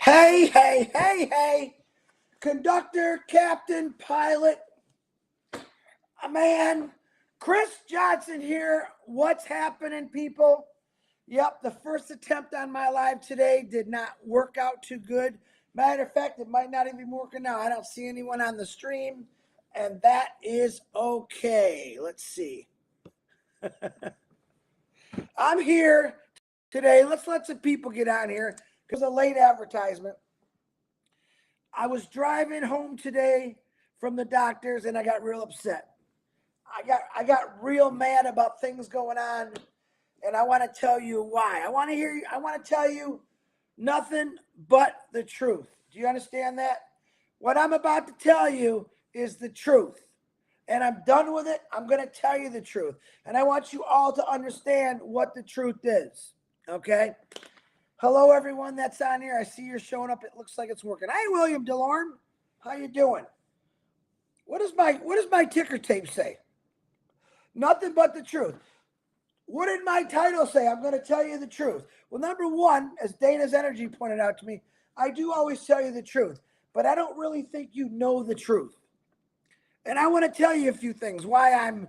Hey, hey, hey, hey, conductor, captain, pilot, man, Chris Johnson here. What's happening, people? Yep, the first attempt on my live today did not work out too good. Matter of fact, it might not even be working now. I don't see anyone on the stream, and that is okay. Let's see. I'm here today. Let's let some people get on here because a late advertisement. I was driving home today from the doctors and I got real upset. I got real mad about things going on, and I want to tell you why. I want to tell you nothing but the truth. Do you understand that? What I'm about to tell you is the truth. And I'm done with it. I'm going to tell you the truth. And I want you all to understand what the truth is. Okay? Hello, everyone that's on here. I see you're showing up. It looks like it's working. Hey, William DeLorme. How you doing? What does my ticker tape say? Nothing but the truth. What did my title say? I'm going to tell you the truth. Well, number one, as Dana's Energy pointed out to me, I do always tell you the truth, but I don't really think you know the truth. And I want to tell you a few things why I'm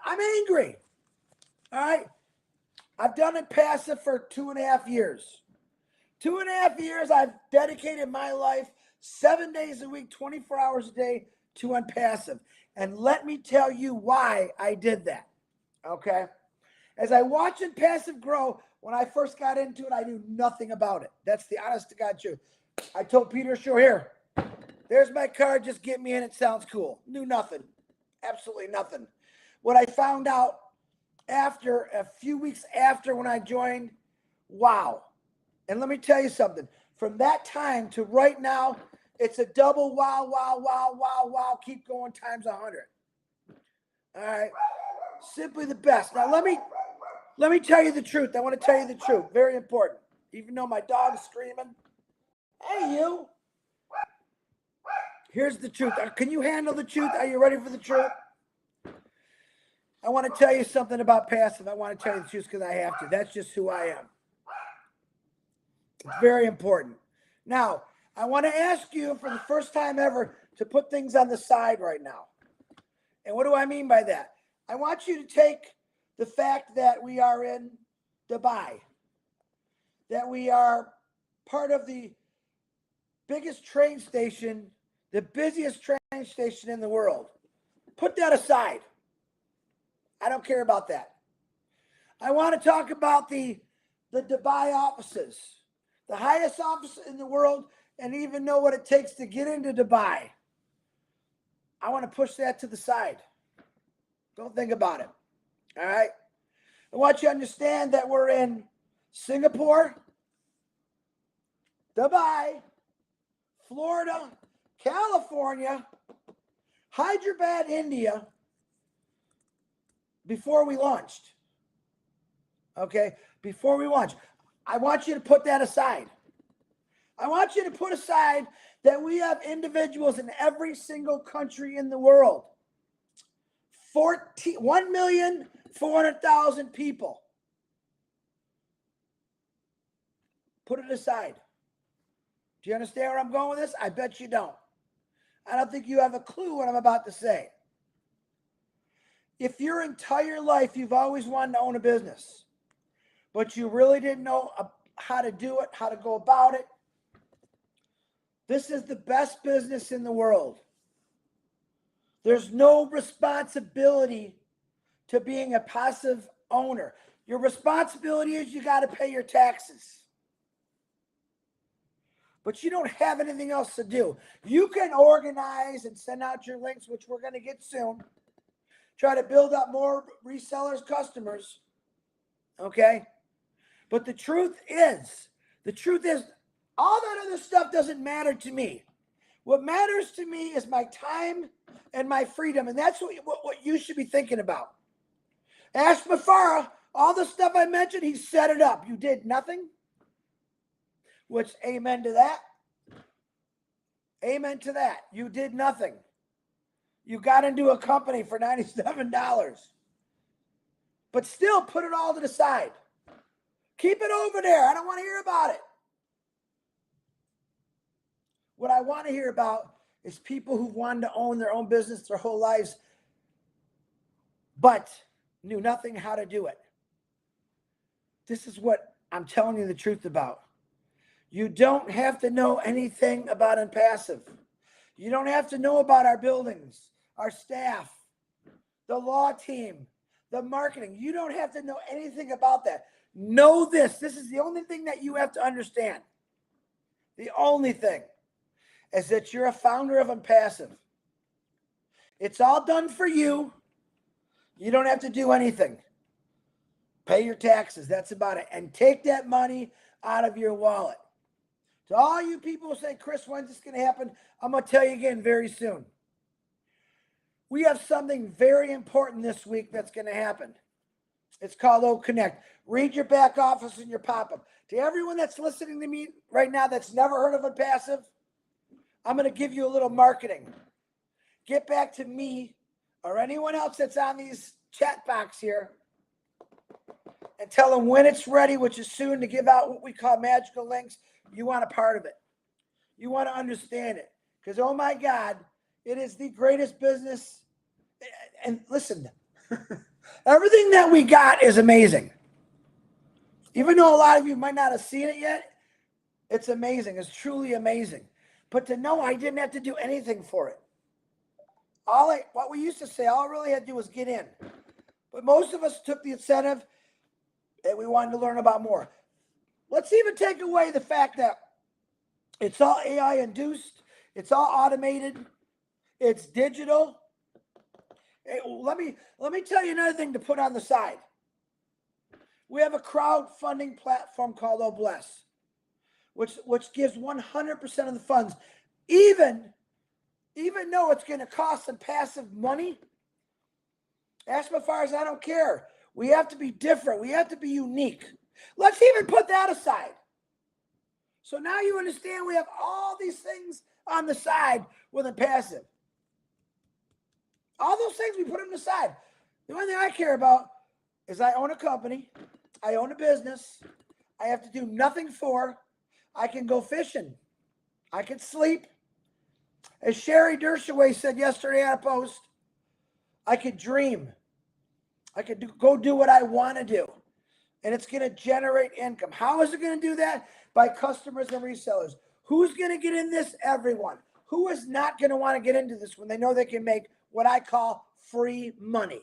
angry. All right. I've done it passive for 2.5 years. 2.5 years, I've dedicated my life 7 days a week, 24 hours a day to Unpassive. And let me tell you why I did that. Okay. As I watch Unpassive grow, when I first got into it, I knew nothing about it. That's the honest to God truth. I told Peter Show here, there's my card, just get me in, it sounds cool. Knew nothing. Absolutely nothing. What I found out after a few weeks after when I joined, wow. And let me tell you something. From that time to right now, it's a double wow, wow, wow, wow, wow. Keep going times 100. All right. Simply the best. Now, let me tell you the truth. I want to tell you the truth. Very important. Even though my dog's screaming. Hey, you. Here's the truth. Can you handle the truth? Are you ready for the truth? I want to tell you something about passive. I want to tell you the truth because I have to. That's just who I am. It's very important. Now, I want to ask you for the first time ever to put things on the side right now. And what do I mean by that? I want you to take the fact that we are in Dubai, that we are part of the biggest train station, the busiest train station in the world. Put that aside. I don't care about that. I want to talk about the Dubai offices, the highest office in the world, and even know what it takes to get into Dubai. I want to push that to the side. Don't think about it. All right? I want you to understand that we're in Singapore, Dubai, Florida, California, Hyderabad, India, before we launched. Okay? Before we launched. I want you to put that aside. I want you to put aside that we have individuals in every single country in the world. 1,400,000 people. Put it aside. Do you understand where I'm going with this? I bet you don't. I don't think you have a clue what I'm about to say. If your entire life you've always wanted to own a business, but you really didn't know how to do it, how to go about it, this is the best business in the world. There's no responsibility to being a passive owner. Your responsibility is you got to pay your taxes. But you don't have anything else to do. You can organize and send out your links, which we're going to get soon. Try to build up more resellers, customers. Okay? But the truth is, all that other stuff doesn't matter to me. What matters to me is my time and my freedom. And that's what you should be thinking about. Ask Mafara, all the stuff I mentioned, he set it up. You did nothing. Which, amen to that. Amen to that. You did nothing. You got into a company for $97. But still put it all to the side. Keep it over there. I don't want to hear about it. What I want to hear about is people who wanted to own their own business their whole lives, but knew nothing how to do it. This is what I'm telling you the truth about. You don't have to know anything about Impassive. You don't have to know about our buildings, our staff, the law team, the marketing. You don't have to know anything about that. Know this. This is the only thing that you have to understand. The only thing is that you're a founder of Impassive. It's all done for you. You don't have to do anything. Pay your taxes. That's about it. And take that money out of your wallet. To all you people who say, Chris, when's this going to happen? I'm going to tell you again very soon. We have something very important this week that's going to happen. It's called O Connect. Read your back office and your pop-up. To everyone that's listening to me right now that's never heard of Impassive, I'm going to give you a little marketing. Get back to me or anyone else that's on these chat box here and tell them when it's ready, which is soon, to give out what we call magical links. You want a part of it. You want to understand it. Because, oh my God, it is the greatest business. And listen, everything that we got is amazing. Even though a lot of you might not have seen it yet, it's amazing. It's truly amazing. But to know I didn't have to do anything for it. What we used to say, all I really had to do was get in. But most of us took the incentive and we wanted to learn about more. Let's even take away the fact that it's all AI induced. It's all automated. It's digital. Let me tell you another thing to put on the side. We have a crowdfunding platform called Obless, which gives 100% of the funds, even though it's going to cost some passive money. Ask Mafars, I don't care. We have to be different. We have to be unique. Let's even put that aside. So now you understand we have all these things on the side with Impassive. All those things, we put them aside. The only thing I care about is I own a company. I own a business. I have to do nothing for. I can go fishing. I can sleep. As Sherry Dershowitz said yesterday on a post, I could dream. I could go do what I want to do. And it's going to generate income. How is it going to do that? By customers and resellers. Who's going to get in this? Everyone. Who is not going to want to get into this when they know they can make what I call free money?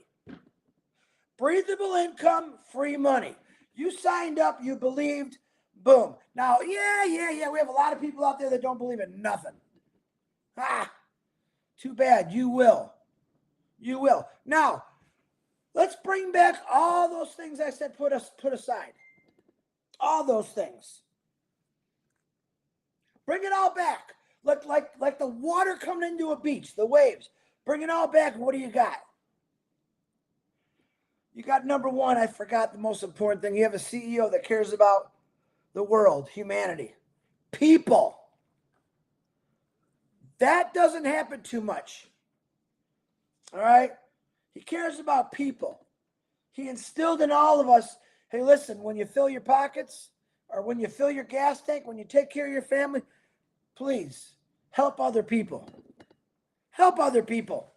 Breathable income, free money. You signed up, you believed, boom. Now, yeah. We have a lot of people out there that don't believe in nothing. Too bad. You will. You will. Now, let's bring back all those things I said put aside. All those things. Bring it all back. Like the water coming into a beach, the waves. Bring it all back. What do you got? You got number one. I forgot the most important thing. You have a CEO that cares about the world, humanity, people. That doesn't happen too much. All right? He cares about people. He instilled in all of us, hey, listen, when you fill your pockets or when you fill your gas tank, when you take care of your family, please help other people. Help other people.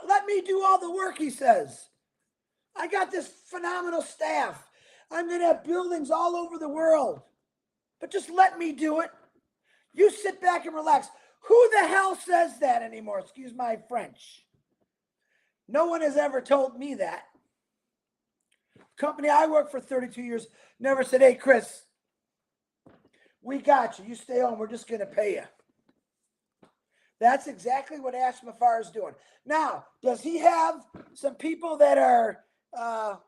Let me do all the work, he says. I got this phenomenal staff. I'm going to have buildings all over the world. But just let me do it. You sit back and relax. Who the hell says that anymore? Excuse my French. No one has ever told me that. Company I worked for 32 years never said, hey, Chris, we got you. You stay home. We're just going to pay you. That's exactly what Ash Mafar is doing. Now, does he have some people that are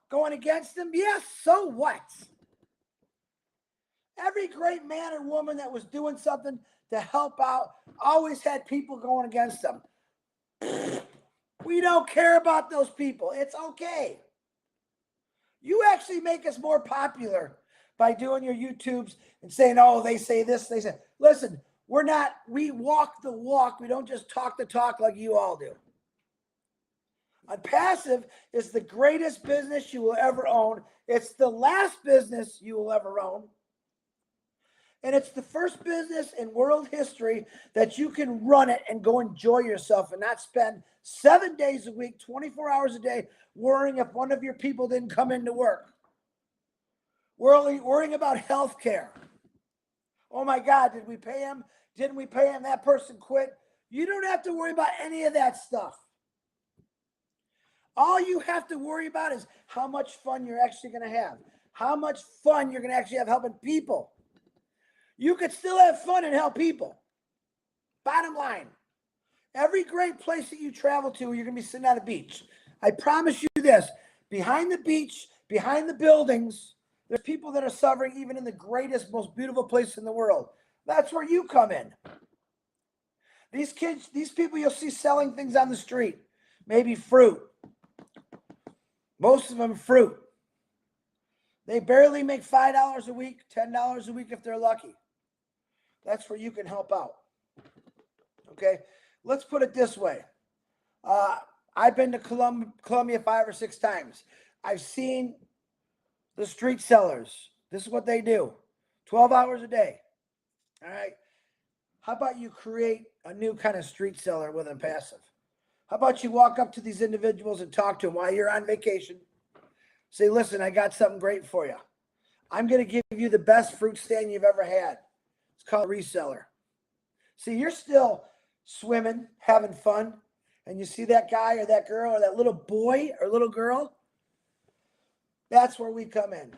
going against him? Yes, so what? Every great man or woman that was doing something to help out always had people going against them. We don't care about those people. It's okay. You actually make us more popular by doing your YouTubes and saying, oh, they say this, they say. Listen, we walk the walk. We don't just talk the talk like you all do. Impassive is the greatest business you will ever own. It's the last business you will ever own. And it's the first business in world history that you can run it and go enjoy yourself and not spend 7 days a week, 24 hours a day, worrying if one of your people didn't come into work. Worrying about health care. Oh my God, did we pay him? Didn't we pay him? That person quit. You don't have to worry about any of that stuff. All you have to worry about is how much fun you're actually going to have. How much fun you're going to actually have helping people. You could still have fun and help people. Bottom line, every great place that you travel to, you're going to be sitting on a beach. I promise you this, behind the beach, behind the buildings, there's people that are suffering even in the greatest, most beautiful place in the world. That's where you come in. These kids, these people you'll see selling things on the street, maybe fruit. Most of them fruit. They barely make $5 a week, $10 a week if they're lucky. That's where you can help out. Okay, let's put it this way. I've been to Columbia 5 or 6 times. I've seen the street sellers. This is what they do. 12 hours a day. All right. How about you create a new kind of street seller with Impassive? How about you walk up to these individuals and talk to them while you're on vacation? Say, listen, I got something great for you. I'm going to give you the best fruit stand you've ever had. It's called a reseller. See, you're still swimming, having fun, and you see that guy or that girl or that little boy or little girl. That's where we come in.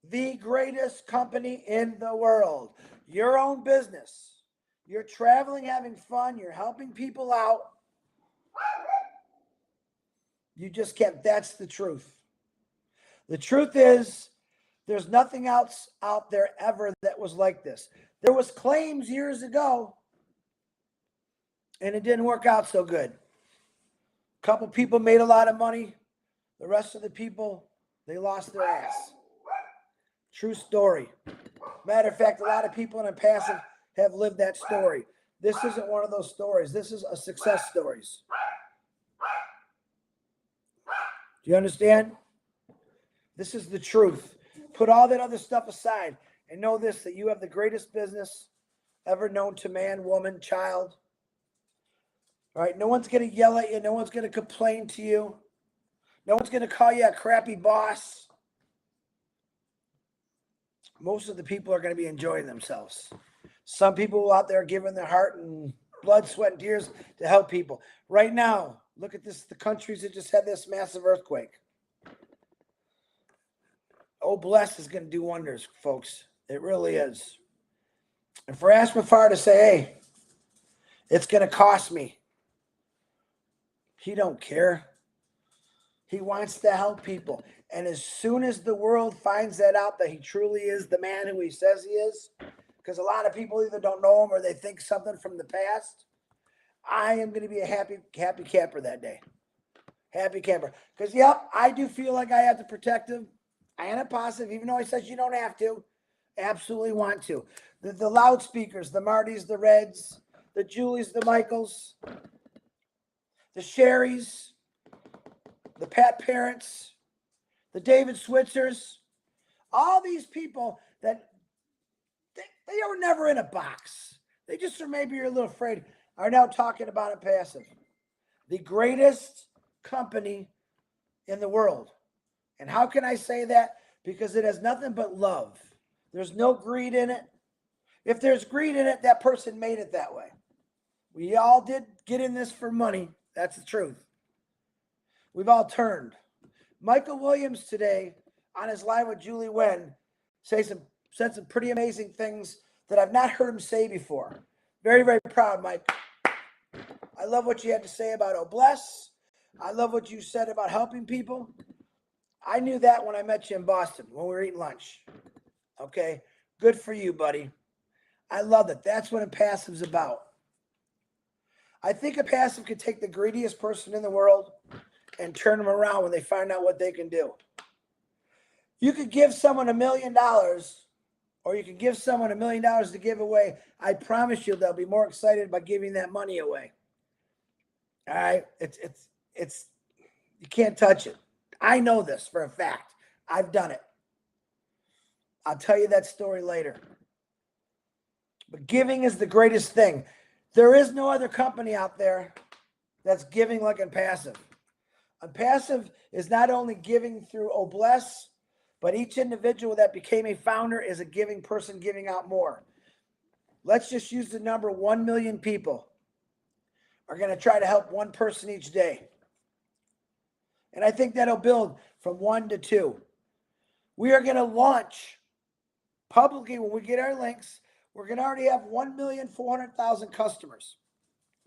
The greatest company in the world. Your own business. You're traveling, having fun. You're helping people out. You just can't. That's the truth. The truth is, there's nothing else out there ever that was like this. There was claims years ago, and it didn't work out so good. A couple people made a lot of money. The rest of the people, they lost their ass. True story. Matter of fact, a lot of people in Impassive have lived that story. This isn't one of those stories. This is a success stories. Do you understand? This is the truth. Put all that other stuff aside and know this, that you have the greatest business ever known to man, woman, child. All right, no one's going to yell at you. No one's going to complain to you. No one's going to call you a crappy boss. Most of the people are going to be enjoying themselves. Some people out there giving their heart and blood, sweat, and tears to help people. Right now, look at this, the countries that just had this massive earthquake. Oh, bless is going to do wonders, folks. It really is. And for Ashmafar to say, hey, it's going to cost me. He don't care. He wants to help people. And as soon as the world finds that out, that he truly is the man who he says he is, because a lot of people either don't know him or they think something from the past, I am going to be a happy camper that day. Happy camper. Because, yep, I do feel like I have to protect him. I am positive, even though he says you don't have to. Absolutely want to. The loudspeakers, the Martys, the Reds, the Julies, the Michaels, the Sherrys, the Pat Parents, the David Switzers, all these people that they were never in a box. They just are maybe you're a little afraid, are now talking about Impassive. The greatest company in the world. And how can I say that? Because it has nothing but love. There's no greed in it. If there's greed in it, that person made it that way. We all did get in this for money. That's the truth. We've all turned. Michael Williams today on his live with Julie Wen said some pretty amazing things that I've not heard him say before. Very, very proud, Mike. I love what you had to say about Obless. I love what you said about helping people. I knew that when I met you in Boston when we were eating lunch. Okay? Good for you, buddy. I love it. That's what Impassive's about. I think Impassive could take the greediest person in the world and turn them around when they find out what they can do. You could give someone $1 million, or you could give someone $1 million to give away. I promise you they'll be more excited about giving that money away. All right? It's you can't touch it. I know this for a fact. I've done it. I'll tell you that story later. But giving is the greatest thing. There is no other company out there that's giving like Impassive. Impassive is not only giving through Obless, but each individual that became a founder is a giving person giving out more. Let's just use the number 1 million people are going to try to help one person each day. And I think that'll build from 1 to 2. We are going to launch publicly when we get our links. We're going to already have 1,400,000 customers.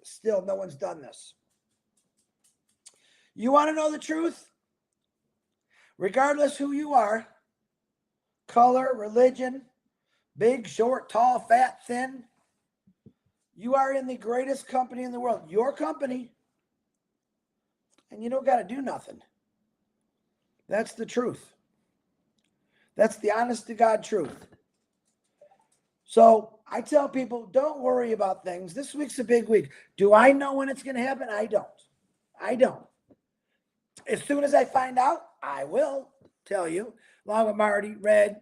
Still, no one's done this. You want to know the truth? Regardless who you are, color, religion, big, short, tall, fat, thin, you are in the greatest company in the world, your company, and you don't got to do nothing. That's the truth. That's the honest to God truth. So I tell people, don't worry about things. This week's a big week. Do I know when it's going to happen? I don't. As soon as I find out, I will tell you. Along with Marty, Red.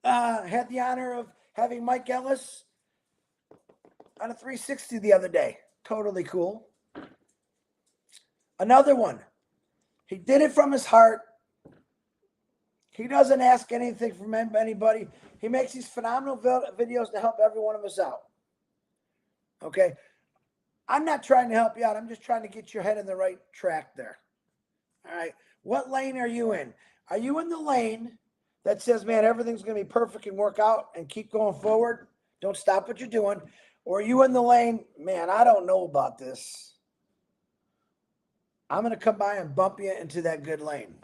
Had the honor of having Mike Ellis on a 360 the other day. Totally cool. Another one. He did it from his heart. He doesn't ask anything from anybody. He makes these phenomenal videos to help every one of us out. Okay? I'm not trying to help you out. I'm just trying to get your head in the right track there. All right? What lane are you in? Are you in the lane that says, man, everything's going to be perfect and work out and keep going forward? Don't stop what you're doing. Or are you in the lane, man, I don't know about this. I'm going to come by and bump you into that good lane.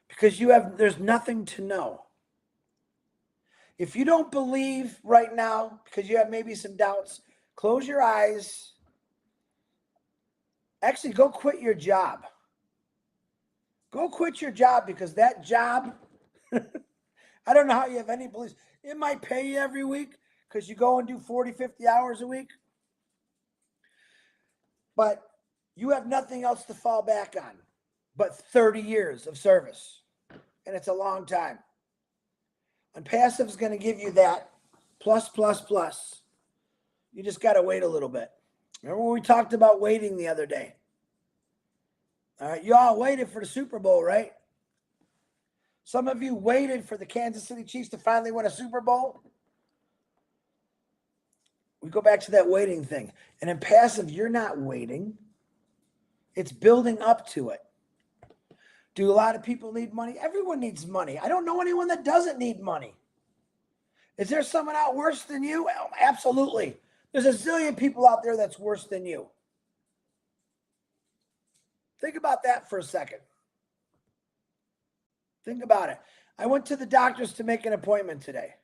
Because there's nothing to know. If you don't believe right now, because you have maybe some doubts, close your eyes. Actually, go quit your job. Go quit your job, because that job, I don't know how you have any beliefs. It might pay you every week because you go and do 40, 50 hours a week. But you have nothing else to fall back on but 30 years of service. And it's a long time. And Passive is going to give you that plus. You just got to wait a little bit. Remember when we talked about waiting the other day? All right, you all waited for the Super Bowl, right? Some of you waited for the Kansas City Chiefs to finally win a Super Bowl. We go back to that waiting thing. And in Passive, you're not waiting. It's building up to it. Do a lot of people need money? Everyone needs money. I don't know anyone that doesn't need money. Is there someone out worse than you? Well, absolutely. There's a zillion people out there that's worse than you. Think about that for a second. Think about it. I went to the doctors to make an appointment today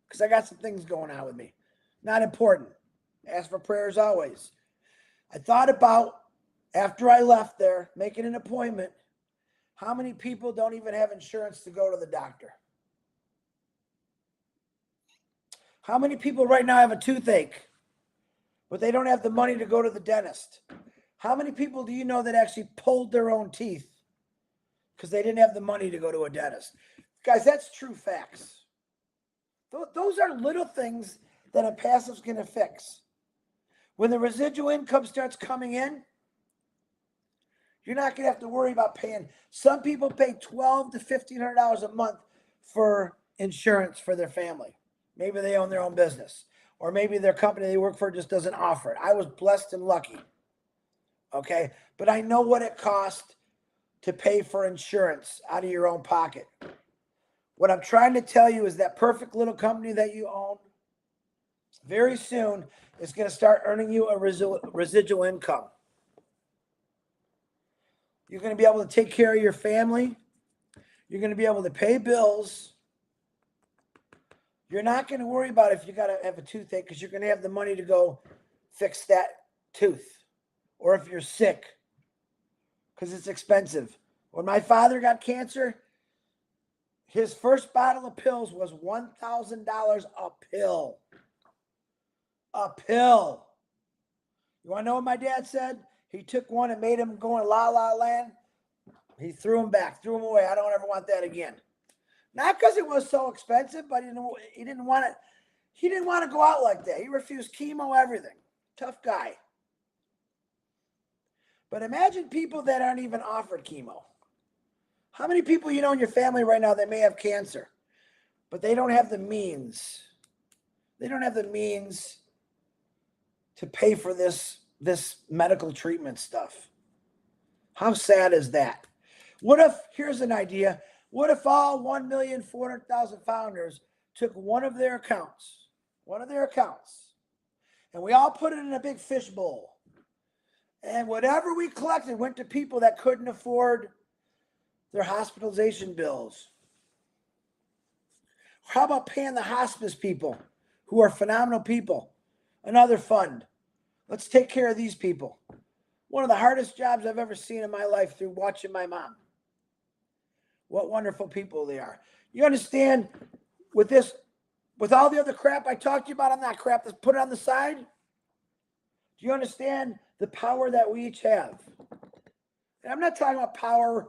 because I got some things going on with me. Not important. Ask for prayers always. I thought about, after I left there, making an appointment, how many people don't even have insurance to go to the doctor? How many people right now have a toothache, but they don't have the money to go to the dentist? How many people do you know that actually pulled their own teeth because they didn't have the money to go to a dentist? Guys, that's true facts. Those are little things that a Passive's going to fix. When the residual income starts coming in, you're not going to have to worry about paying. Some people pay $1,200 to $1,500 a month for insurance for their family. Maybe they own their own business, or maybe their company they work for just doesn't offer it. I was blessed and lucky. Okay, but I know what it costs to pay for insurance out of your own pocket. What I'm trying to tell you is that perfect little company that you own, very soon is going to start earning you a residual income. You're going to be able to take care of your family. You're going to be able to pay bills. You're not going to worry about if you got to have a toothache because you're going to have the money to go fix that tooth. Or if you're sick because it's expensive. When my father got cancer, his first bottle of pills was $1,000 a pill. A pill. You want to know what my dad said? He took one and made him go in la la land. He threw him back, threw him away. I don't ever want that again. Not because it was so expensive, but he didn't want it. He didn't want to go out like that. He refused chemo, everything. Tough guy. But imagine people that aren't even offered chemo. How many people you know in your family right now that may have cancer, but they don't have the means? They don't have the means to pay for this medical treatment stuff. How sad is that? What if, here's an idea, what if all 1,400,000 founders took one of their accounts, and we all put it in a big fish bowl, and whatever we collected went to people that couldn't afford their hospitalization bills? How about paying the hospice people, who are phenomenal people, another fund? Let's take care of these people. One of the hardest jobs I've ever seen in my life through watching my mom. What wonderful people they are. You understand, with all the other crap I talked to you about on that crap, let's put it on the side. Do you understand the power that we each have? And I'm not talking about power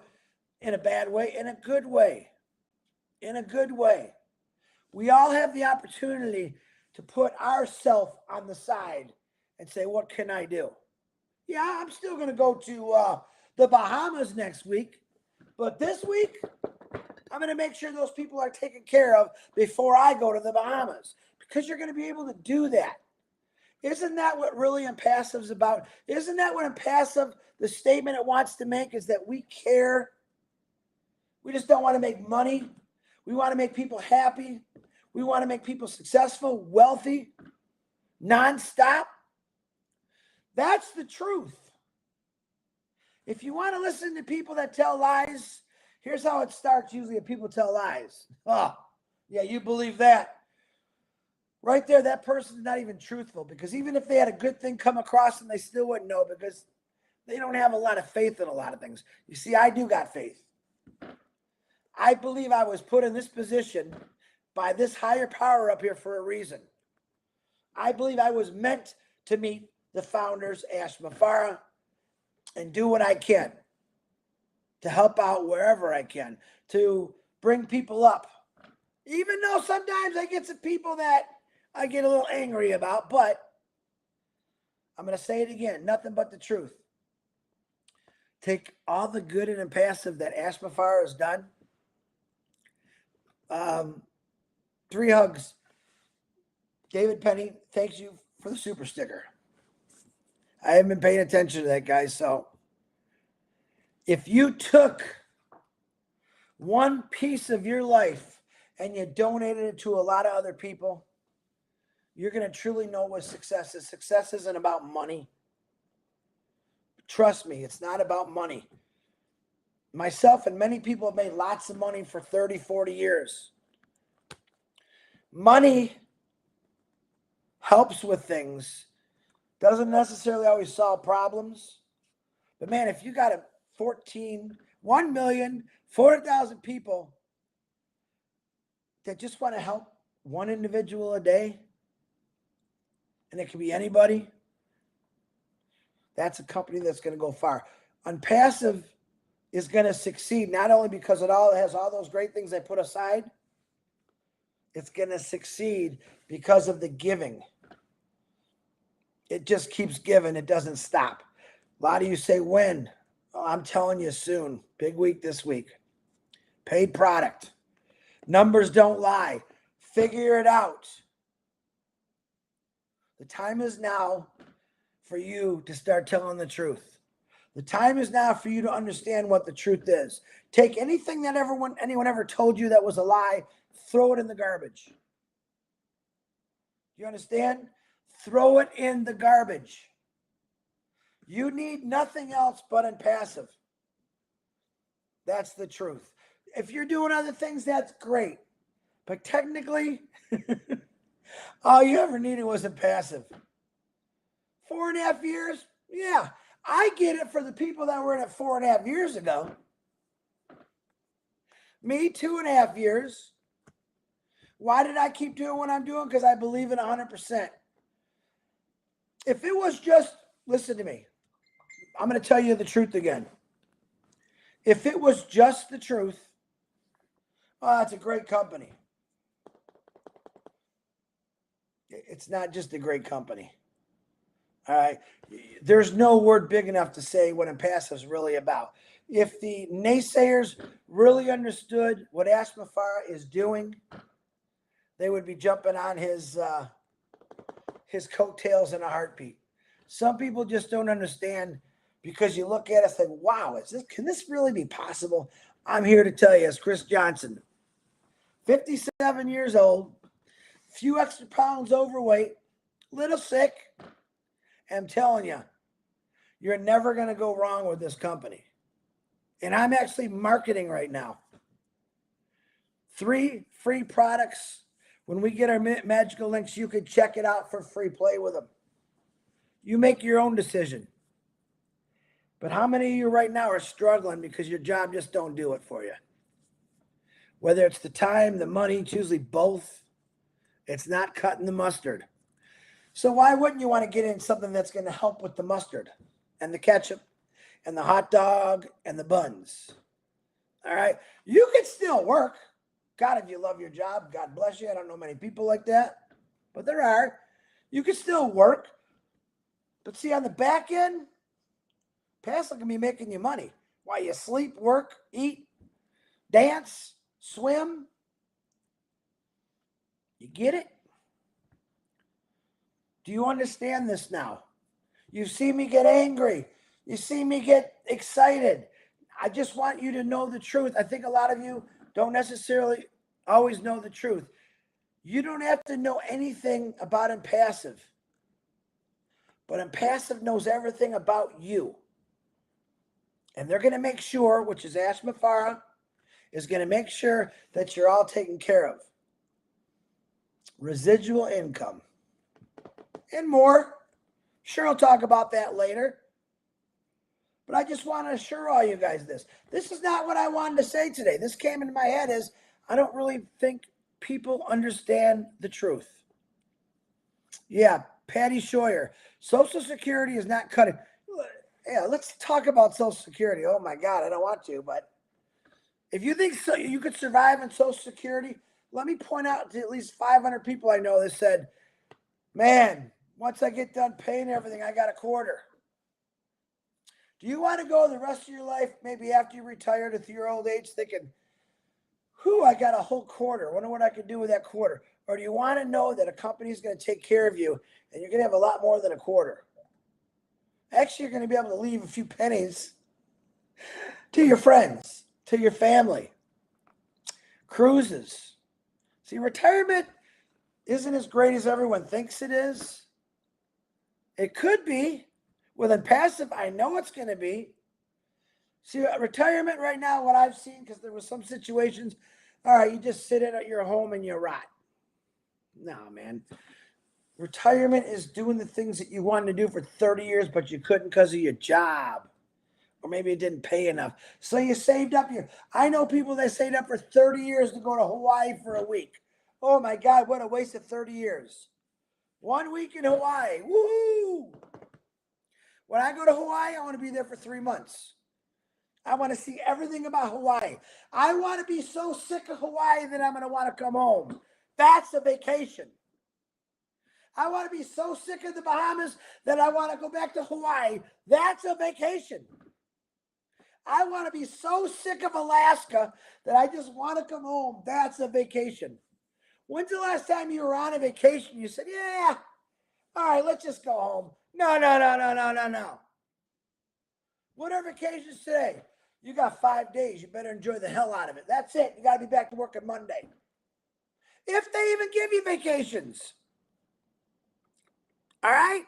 in a bad way, in a good way. In a good way. We all have the opportunity to put ourselves on the side and say, what can I do? Yeah, I'm still going to go to the Bahamas next week. But this week, I'm going to make sure those people are taken care of before I go to the Bahamas. Because you're going to be able to do that. Isn't that what really Impassive is about? Isn't that what Impassive, the statement it wants to make, is that we care? We just don't want to make money. We want to make people happy. We want to make people successful, wealthy, nonstop. That's the truth. If you want to listen to people that tell lies, here's how it starts usually if people tell lies. Oh, yeah, you believe that. Right there, that person's not even truthful, because even if they had a good thing come across them, they still wouldn't know, because they don't have a lot of faith in a lot of things. You see, I do got faith. I believe I was put in this position by this higher power up here for a reason. I believe I was meant to meet the founders, Ashma Farah, and do what I can to help out wherever I can, to bring people up. Even though sometimes I get some people that I get a little angry about, but I'm going to say it again, nothing but the truth. Take all the good and Impassive that Ashma Farah has done. 3 hugs. David Penny, thanks you for the super sticker. I haven't been paying attention to that, guys. So if you took one piece of your life and you donated it to a lot of other people, you're going to truly know what success is. Success isn't about money. Trust me, it's not about money. Myself and many people have made lots of money for 30, 40 years. Money helps with things. Doesn't necessarily always solve problems. But man, if you got 1,400,000 people that just want to help one individual a day, and it can be anybody, that's a company that's going to go far. Impassive is going to succeed not only because it has all those great things I put aside, it's going to succeed because of the giving. It just keeps giving. It doesn't stop. A lot of you say, when? Oh, I'm telling you, soon. Big week this week. Paid product. Numbers don't lie. Figure it out. The time is now for you to start telling the truth. The time is now for you to understand what the truth is. Take anything that anyone ever told you that was a lie, throw it in the garbage. You understand? Throw it in the garbage. You need nothing else but Impassive. That's the truth. If you're doing other things, that's great. But technically, all you ever needed was Impassive. 4.5 years? Yeah. I get it for the people that were in it 4.5 years ago. Me, 2.5 years. Why did I keep doing what I'm doing? Because I believe in 100%. If it was just, listen to me. I'm going to tell you the truth again. If it was just the truth, Oh, that's a great company. It's not just a great company. All right. There's no word big enough to say what Impassive is really about. If the naysayers really understood what Ashma Farah is doing, they would be jumping on his coattails in a heartbeat. Some people just don't understand because you look at us and wow, can this really be possible? I'm here to tell you, as Chris Johnson, 57 years old, few extra pounds overweight, little sick. I'm telling you, you're never going to go wrong with this company. And I'm actually marketing right now. 3 free products. When we get our magical links, you can check it out for free. Play with them. You make your own decision. But how many of you right now are struggling because your job just don't do it for you? Whether it's the time, the money, it's usually both. It's not cutting the mustard. So why wouldn't you want to get in something that's going to help with the mustard and the ketchup and the hot dog and the buns? All right. You can still work. God, if you love your job, God bless you. I don't know many people like that, but there are. You can still work. But see, on the back end, Passel can be making you money while you sleep, work, eat, dance, swim. You get it? Do you understand this now? You see me get angry. You see me get excited. I just want you to know the truth. I think a lot of you don't necessarily always know the truth. You don't have to know anything about Impassive. But Impassive knows everything about you. And they're going to make sure, which is Ashma Farah, is going to make sure that you're all taken care of. Residual income. And more. Sure, I'll talk about that later. But I just want to assure all you guys this. This is not what I wanted to say today. This came into my head as I don't really think people understand the truth. Yeah, Patty Scheuer. Social Security is not cutting. Yeah, let's talk about Social Security. Oh my God, I don't want to, but if you think so, you could survive on Social Security, let me point out to at least 500 people I know that said, man, once I get done paying everything, I got a quarter. Do you want to go the rest of your life, maybe after you retire to your old age, thinking, whew, I got a whole quarter. Wonder what I could do with that quarter. Or do you want to know that a company is going to take care of you and you're going to have a lot more than a quarter? Actually, you're going to be able to leave a few pennies to your friends, to your family. Cruises. See, retirement isn't as great as everyone thinks it is. It could be. With Impassive, I know it's going to be. See, retirement right now, what I've seen, because there was some situations, all right, you just sit at your home and you rot. No, man. Retirement is doing the things that you wanted to do for 30 years, but you couldn't because of your job. Or maybe it didn't pay enough. So you saved up your. I know people that saved up for 30 years to go to Hawaii for a week. Oh my God, what a waste of 30 years. 1 week in Hawaii. Woo! When I go to Hawaii, I want to be there for 3 months. I want to see everything about Hawaii. I want to be so sick of Hawaii that I'm going to want to come home. That's a vacation. I want to be so sick of the Bahamas that I want to go back to Hawaii. That's a vacation. I want to be so sick of Alaska that I just want to come home. That's a vacation. When's the last time you were on a vacation? You said, yeah, all right, let's just go home. No, no, no, no, no, no, no. What are vacations today? You got 5 days. You better enjoy the hell out of it. That's it. You got to be back to work on Monday. If they even give you vacations. All right?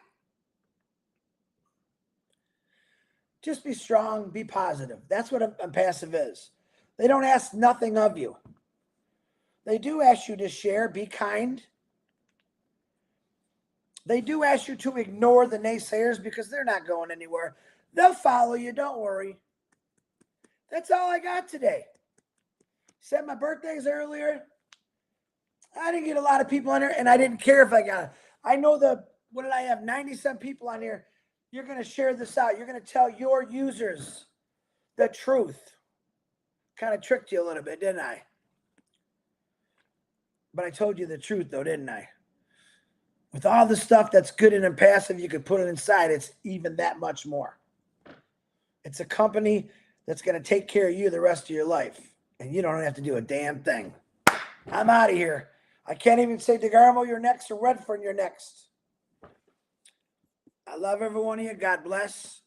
Just be strong, be positive. That's what Impassive is. They don't ask nothing of you. They do ask you to share, be kind. They do ask you to ignore the naysayers because they're not going anywhere. They'll follow you, don't worry. That's all I got today. Said my birthday's earlier. I didn't get a lot of people on here, and I didn't care if I got it. I know what did I have? 90-some people on here. You're going to share this out. You're going to tell your users the truth. Kind of tricked you a little bit, didn't I? But I told you the truth, though, didn't I? With all the stuff that's good and passive, you could put it inside. It's even that much more. It's a company that's going to take care of you the rest of your life. And you don't have to do a damn thing. I'm out of here. I can't even say DeGarmo, you're next, or Redfern, you're next. I love every one of you. God bless.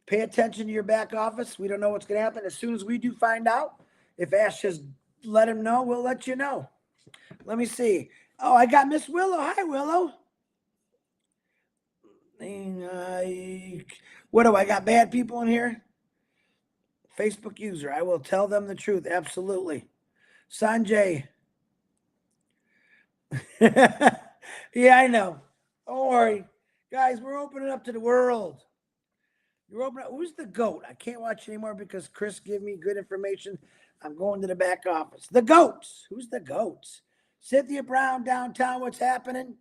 Pay attention to your back office. We don't know what's going to happen. As soon as we do find out, if Ash has let him know, we'll let you know. Let me see. Oh, I got Miss Willow. Hi, Willow. What do I got? Bad people in here? Facebook user. I will tell them the truth. Absolutely. Sanjay. Yeah, I know. Don't worry. Guys, we're opening up to the world. You're opening up. Who's the GOAT? I can't watch anymore because Chris gave me good information. I'm going to the back office. The GOATs. Who's the GOATs? Cynthia Brown downtown. What's happening?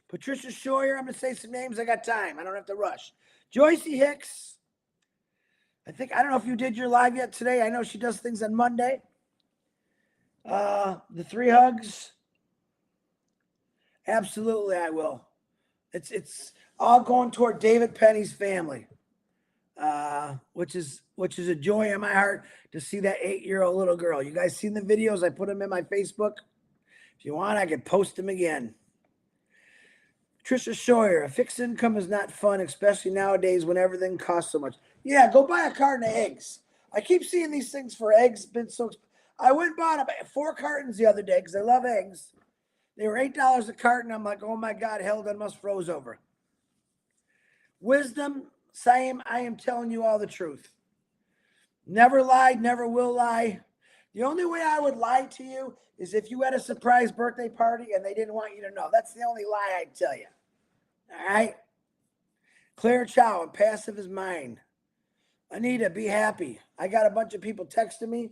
Patricia Scheuer. I'm going to say some names. I got time. I don't have to rush. Joycey Hicks. I don't know if you did your live yet today. I know she does things on Monday. The 3 hugs. Absolutely, I will. It's all going toward David Penny's family, which is a joy in my heart to see that 8-year-old little girl. You guys seen the videos? I put them in my Facebook. If you want, I can post them again. Trisha Scheuer, a fixed income is not fun, especially nowadays when everything costs so much. Yeah, go buy a carton of eggs. I keep seeing these things for eggs. I went and bought 4 cartons the other day because I love eggs. They were $8 a carton. I'm like, oh my God, hell, that must froze over. Wisdom, same. I am telling you all the truth. Never lied, never will lie. The only way I would lie to you is if you had a surprise birthday party and they didn't want you to know. That's the only lie I'd tell you. All right? Claire Chow, passive is mine. Anita, be happy. I got a bunch of people texting me.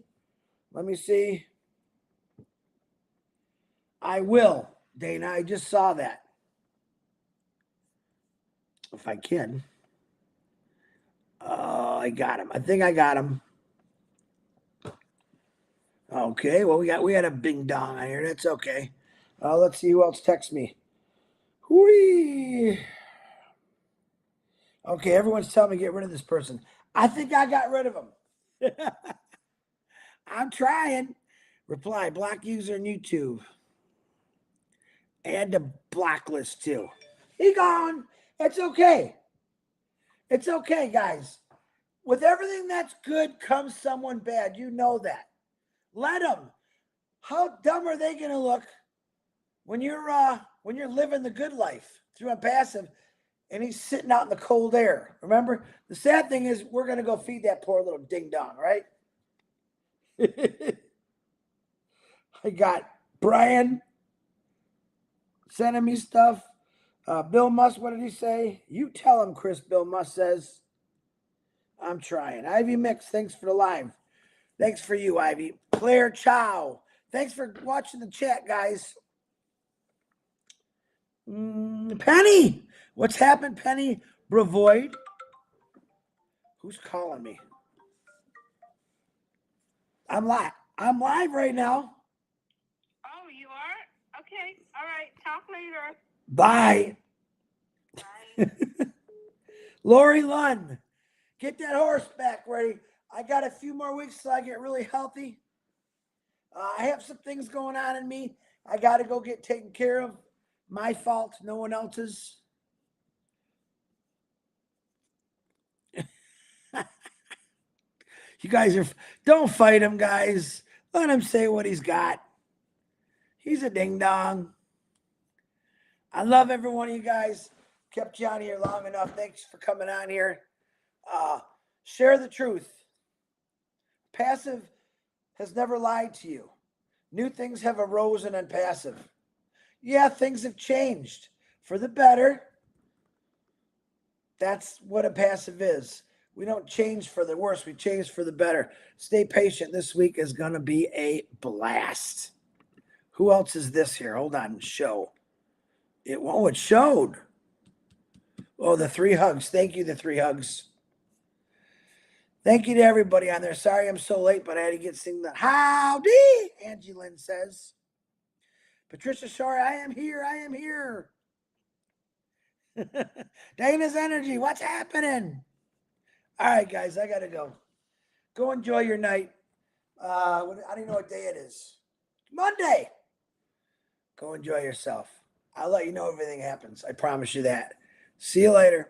Let me see. I will, Dana. I just saw that. If I can. Oh, I got him. I think I got him. Okay, well, we had a bing dong on here. That's okay. Let's see who else texts me. Whee! Okay, everyone's telling me to get rid of this person. I think I got rid of him. I'm trying. Reply, block user on YouTube. Add to blacklist too. He gone. It's okay. It's okay, guys. With everything that's good comes someone bad. You know that. Let them. How dumb are they going to look when you're living the good life through a passive and he's sitting out in the cold air? Remember, the sad thing is we're going to go feed that poor little ding dong, right? I got Brian sending me stuff. Bill Musk, what did he say? You tell him, Chris, Bill Musk says. I'm trying. Ivy Mix, thanks for the live. Thanks for you, Ivy. Claire Chow. Thanks for watching the chat, guys. Penny. What's happened, Penny? Bravoid. Who's calling me? I'm live. I'm live right now. Oh, you are? Okay. All right. Talk later. Bye. Bye. Lori Lund. Get that horse back ready. I got a few more weeks till I get really healthy. I have some things going on in me. I got to go get taken care of. My fault, no one else's. You guys don't fight him, guys. Let him say what he's got. He's a ding dong. I love every one of you guys. Kept you on here long enough. Thanks for coming on here. Share the truth. Passive has never lied to you. New things have arisen in passive. Yeah, things have changed for the better. That's what a passive is. We don't change for the worse. We change for the better. Stay patient. This week is going to be a blast. Who else is this here? Hold on. Show. It showed. Oh, the 3 hugs. Thank you, the 3 hugs. Thank you to everybody on there. Sorry I'm so late, but I had to get things done. Howdy, Angie Lynn says. Patricia Shore, I am here. I am here. Dana's Energy, what's happening? All right, guys, I got to go. Go enjoy your night. I don't even know what day it is. Monday. Go enjoy yourself. I'll let you know if anything happens. I promise you that. See you later.